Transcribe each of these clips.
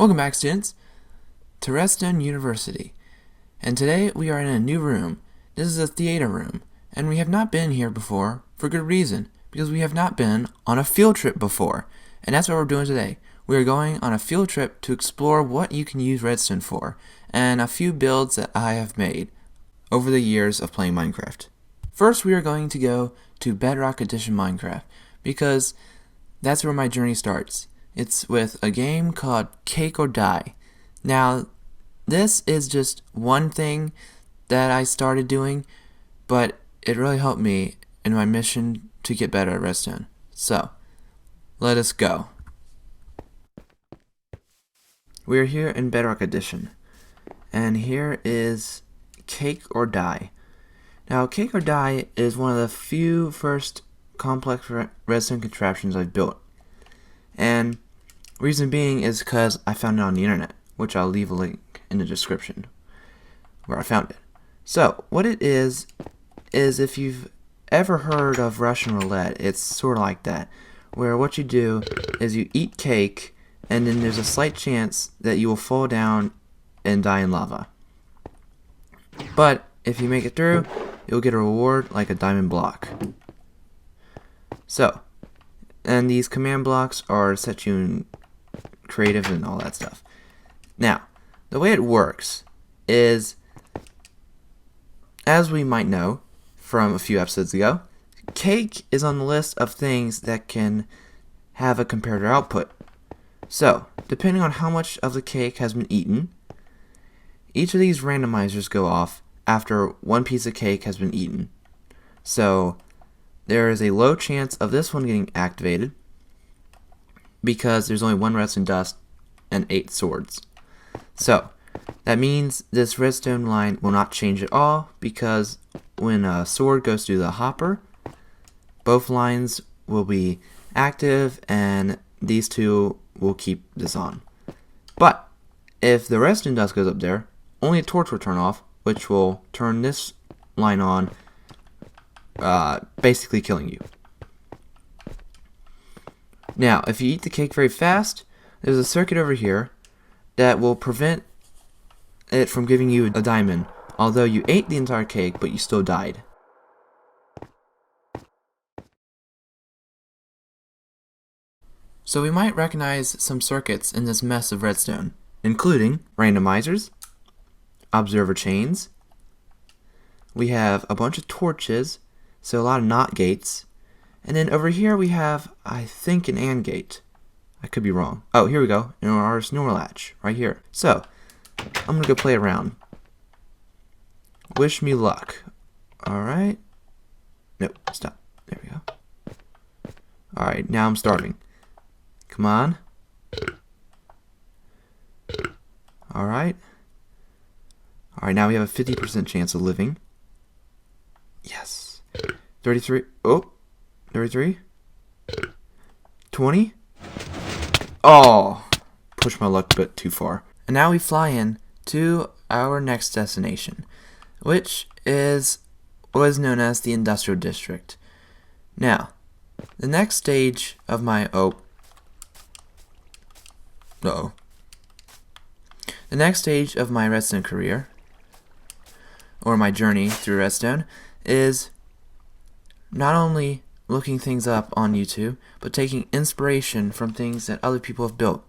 Welcome back, students, to Redstone University. And today we are in a new room. This is a theater room, and we have not been here before for good reason, because we have not been on a field trip before. And that's what we're doing today. We are going on a field trip to explore what you can use redstone for, and a few builds that I have made over the years of playing Minecraft. First, we are going to go to Bedrock Edition Minecraft, because that's where my journey starts. It's with a game called Cake or Die. Now, this is just one thing that I started doing, but it really helped me in my mission to get better at redstone. So, let us go. We are here in Bedrock Edition, and here is Cake or Die. Now, Cake or Die is one of the few first complex redstone contraptions I've built. And reason being is because I found it on the internet, which I'll leave a link in the description where I found it. So, what it is if you've ever heard of Russian roulette, it's sort of like that, where what you do is you eat cake, and then there's a slight chance that you will fall down and die in lava. But if you make it through, you'll get a reward like a diamond block. So, and these command blocks are set you in creative and all that stuff. Now, the way it works is, as we might know from a few episodes ago, cake is on the list of things that can have a comparator output. So, depending on how much of the cake has been eaten, each of these randomizers go off after one piece of cake has been eaten. So, there is a low chance of this one getting activated because there's only one redstone dust and 8 swords. So, that means this redstone line will not change at all because when a sword goes through the hopper, both lines will be active and these two will keep this on. But if the redstone dust goes up there, only a torch will turn off, which will turn this line on, basically killing you. Now, if you eat the cake very fast, there's a circuit over here that will prevent it from giving you a diamond, although you ate the entire cake, but you still died. So we might recognize some circuits in this mess of redstone, including randomizers, observer chains, we have a bunch of torches, so a lot of NOT gates, and then over here we have, I think, an AND gate. I could be wrong. Oh, here we go, in our NOR latch, right here. So, I'm gonna go play around. Wish me luck. Alright. Nope, stop. There we go. Alright, now I'm starting. Come on. Alright. Alright, now we have a 50% chance of living. Yes. 33. Oh. 33. 20. Oh. Pushed my luck a bit too far. And now we fly in to our next destination, which is what is known as the Industrial District. Now, the next stage of my... The next stage of my redstone career, or my journey through redstone, is not only looking things up on YouTube, but taking inspiration from things that other people have built.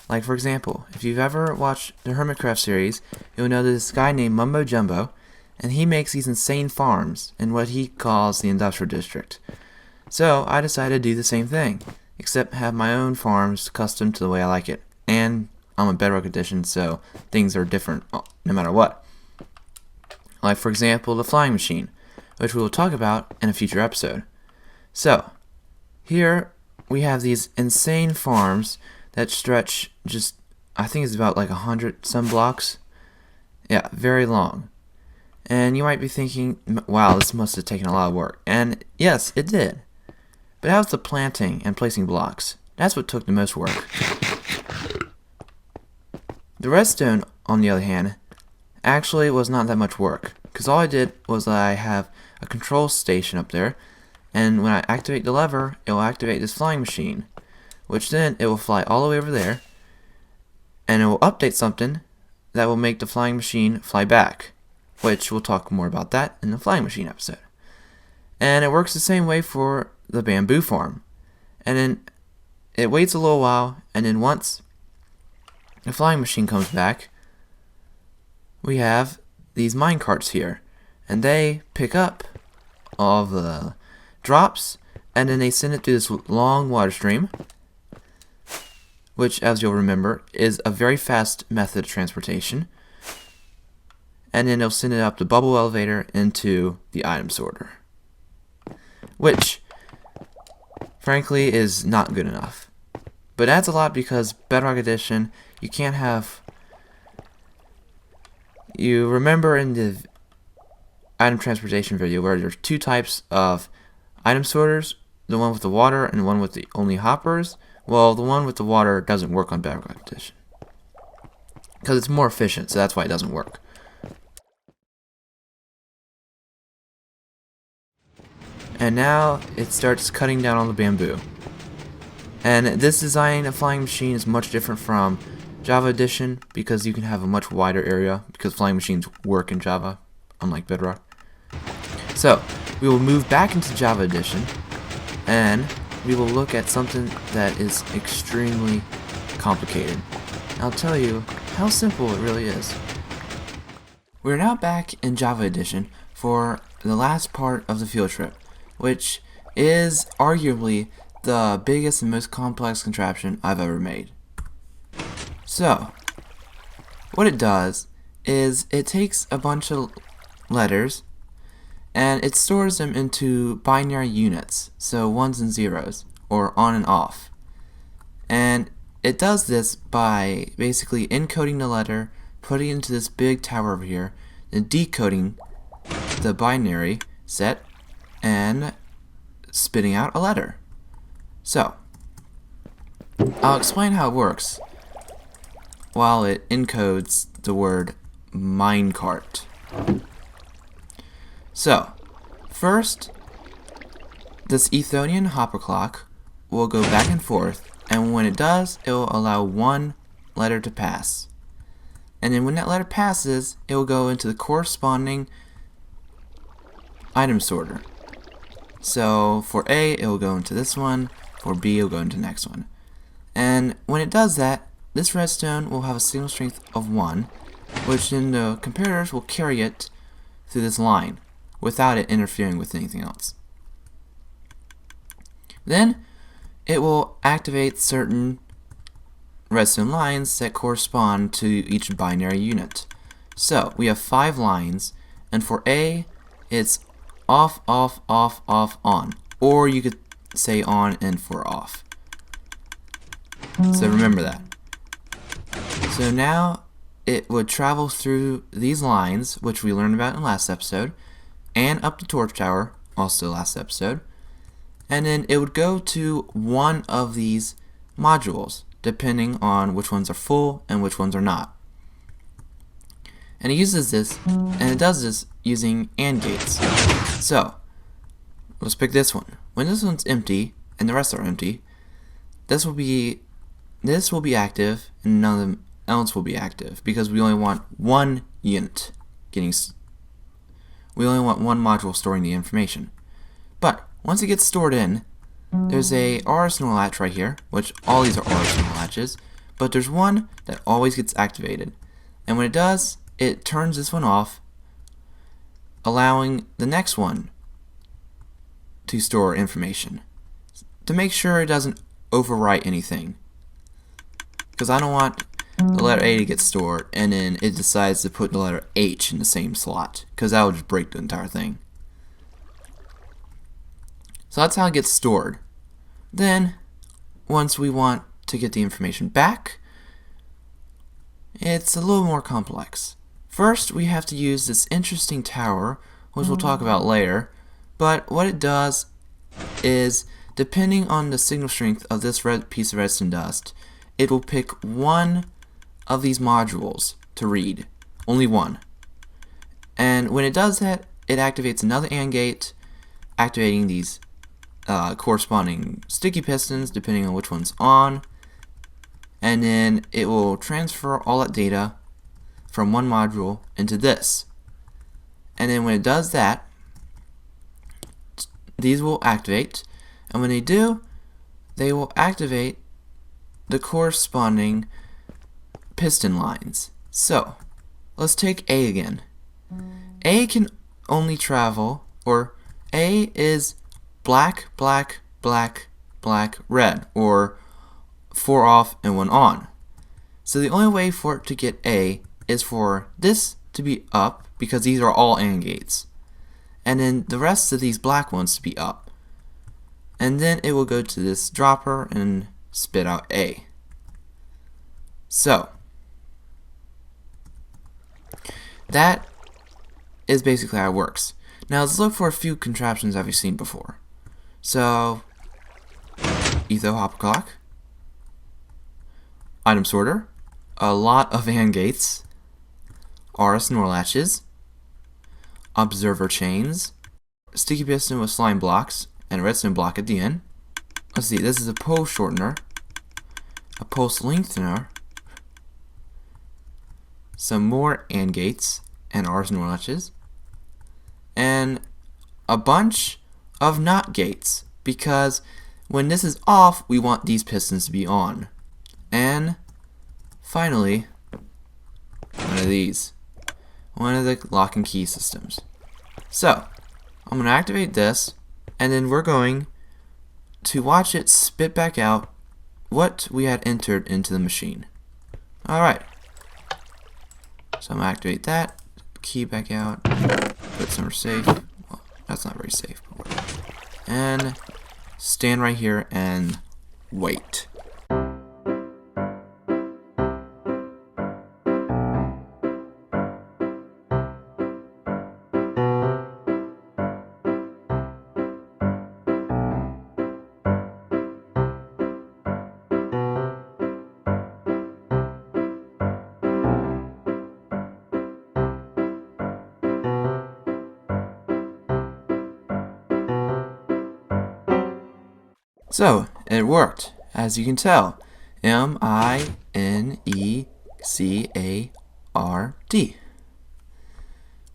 Like, for example, if you've ever watched the Hermitcraft series, you'll know this guy named Mumbo Jumbo, and he makes these insane farms in what he calls the Industrial District. So, I decided to do the same thing, except have my own farms custom to the way I like it. And I'm a Bedrock Edition, so things are different no matter what. Like, for example, the flying machine, which we will talk about in a future episode. So, here we have these insane farms that stretch just, I think it's about like 100 some blocks. Yeah, very long. And you might be thinking, wow, this must have taken a lot of work. And yes, it did. But that was the planting and placing blocks. That's what took the most work. The redstone, on the other hand, actually was not that much work, because all I did was I have a control station up there, and when I activate the lever, it will activate this flying machine, which then it will fly all the way over there, and it will update something that will make the flying machine fly back, which we'll talk more about that in the flying machine episode. And it works the same way for the bamboo farm. And then it waits a little while, and then once the flying machine comes back, we have these mine carts here, and they pick up all the drops, and then they send it through this long water stream, which, as you'll remember, is a very fast method of transportation. And then they'll send it up the bubble elevator into the item sorter, which, frankly, is not good enough. But adds a lot because Bedrock Edition, you can't have... You remember in the item transportation video where there's two types of item sorters, the one with the water and the one with the only hoppers? Well, the one with the water doesn't work on Bedrock Edition because it's more efficient, so that's why it doesn't work. And now it starts cutting down on the bamboo. And this design of flying machine is much different from Java Edition because you can have a much wider area because flying machines work in Java, unlike Bedrock. So, we will move back into Java Edition, and we will look at something that is extremely complicated. I'll tell you how simple it really is. We're now back in Java Edition for the last part of the field trip, which is arguably the biggest and most complex contraption I've ever made. So, what it does is it takes a bunch of letters and it stores them into binary units, so ones and zeros, or on and off. And it does this by basically encoding the letter, putting it into this big tower over here, then decoding the binary set, and spitting out a letter. So, I'll explain how it works while it encodes the word minecart. So, first, this Ethonian hopper clock will go back and forth, and when it does, it will allow one letter to pass. And then when that letter passes, it will go into the corresponding item sorter. So for A, it will go into this one, for B, it will go into the next one. And when it does that, this redstone will have a signal strength of 1, which then the comparators will carry it through this line, without it interfering with anything else. Then, it will activate certain redstone lines that correspond to each binary unit. So, we have 5 lines, and for A, it's off, off, off, off, on. Or you could say on and for off. So remember that. So now, it would travel through these lines, which we learned about in last episode, and up the torch tower, also last episode, and then it would go to one of these modules, depending on which ones are full and which ones are not. And it uses this, and it does this using AND gates. So, let's pick this one. When this one's empty, and the rest are empty, this will be active, and none of them else will be active, because we only want one unit we only want one module storing the information. But once it gets stored in, there's a arsenal latch right here, which all these are arsenal latches, but there's one that always gets activated. And when it does, it turns this one off, allowing the next one to store information to make sure it doesn't overwrite anything. Because I don't want the letter A to get stored, and then it decides to put the letter H in the same slot, because that would just break the entire thing. So that's how it gets stored. Then, once we want to get the information back, it's a little more complex. First, we have to use this interesting tower, which we'll talk about later, but what it does is, depending on the signal strength of this red piece of redstone dust, it will pick one of these modules to read. Only one. And when it does that, it activates another AND gate, activating these corresponding sticky pistons, depending on which one's on. and then it will transfer all that data from one module into this. And then when it does that, these will activate, and when they do, they will activate the corresponding piston lines. So let's take A again. A can only travel, or A is black, black, black, black, red, or 4 off and 1 on. So the only way for it to get A is for this to be up, because these are all AND gates, and then the rest of these black ones to be up. And then it will go to this dropper and spit out A. So that is basically how it works. Now let's look for a few contraptions that we've seen before. So, etho hopper clock, item sorter, a lot of AND gates, RS NOR latches, observer chains, sticky piston with slime blocks, and a redstone block at the end. Let's see, this is a pulse shortener, a pulse lengthener, some more AND gates and RS NOR latches, and a bunch of NOT gates, because when this is off, we want these pistons to be on. And finally, one of these, one of the lock and key systems. So I'm going to activate this, and then we're going to watch it spit back out what we had entered into the machine. Alright, so I'm going to activate that, key back out, put somewhere safe. Well, that's not very safe, and stand right here and wait. So, it worked, as you can tell. M-I-N-E-C-A-R-D.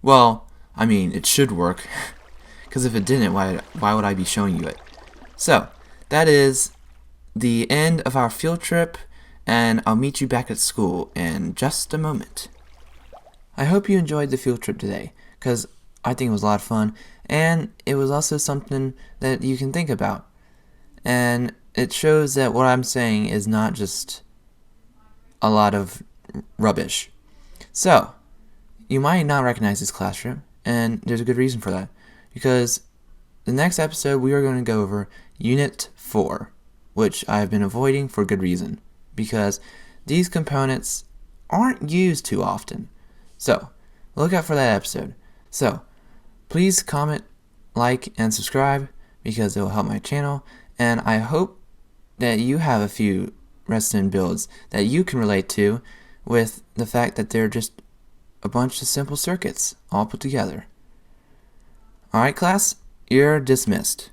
Well, I mean, it should work, because if it didn't, why would I be showing you it? So, that is the end of our field trip, and I'll meet you back at school in just a moment. I hope you enjoyed the field trip today, because I think it was a lot of fun, and it was also something that you can think about. And it shows that what I'm saying is not just a lot of rubbish. So, you might not recognize this classroom, and there's a good reason for that. Because the next episode we are going to go over Unit 4, which I have been avoiding for good reason. Because these components aren't used too often. So, look out for that episode. So, please comment, like, and subscribe, because it will help my channel. And I hope that you have a few Redstone builds that you can relate to, with the fact that they're just a bunch of simple circuits all put together. Alright class, you're dismissed.